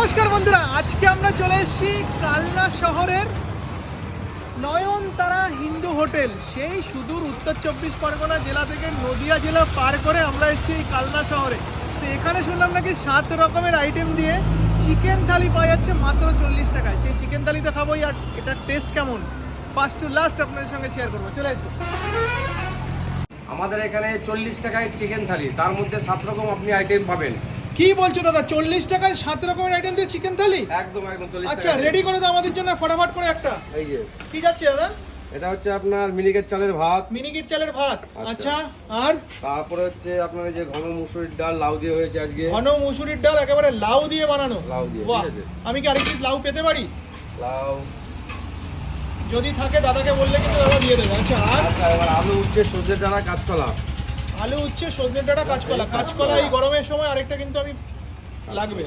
নমস্কার বন্ধুরা, আজকে আমরা চলে এসেছি কালনা শহরের নয়নতারা হিন্দু হোটেল। সেই সুদূর উত্তর 24 পরগনা জেলা থেকে নদিয়া জেলা পার করে আমরা এসেছি এই কালনা শহরে। তো এখানে শুনলাম নাকি 7 রকমের আইটেম দিয়ে চিকেন থালি পাওয়া যাচ্ছে মাত্র 40 টাকায়। সেই চিকেন থালি তো খাবোই, আর এটার টেস্ট কেমন ফার্স্ট টু লাস্ট আপনাদের সঙ্গে শেয়ার করবো। চলে আসুন। আমাদের এখানে 40 টাকায় চিকেন থালি, তার মধ্যে 7 রকম আপনি আইটেম পাবেন। কি বলছো দাদা, 40 টাকায় 7 রকমের আইটেম দিয়ে চিকেন থালি? একদম 40 আচ্ছা, টাকা। রেডি করে দাও আমাদের জন্য ফটাফট করে একটা। এই যে কি যাচ্ছে দাদা? এটা হচ্ছে আপনার মিনিকেট চালের ভাত, মিনিকেট চালের ভাত। আচ্ছা। আচ্ছা, আর তারপরে হচ্ছে আপনার এই যে ঘন মুসুরির ডাল লাউ দিয়ে হয়েছে আজকে। ঘন মুসুরির ডাল একেবারে লাউ দিয়ে বানানো। লাউ দিয়ে, বাহ, ঠিক আছে। আমি কি আরেক পিস লাউ পেতে পারি? লাউ যদি থাকে দাদাকে বললে কিন্তু দাদা দিয়ে দেবে। আচ্ছা, আর আচ্ছা, এবার আলু উচ্ছে সজনে ডাঁটা কাঁচকলা। আলু উচ্ছে সজনে ডাঁটা কাঁচকলা। কাঁচকলা এই গরমের সময় আরেকটা কিন্তু আমি লাগবে।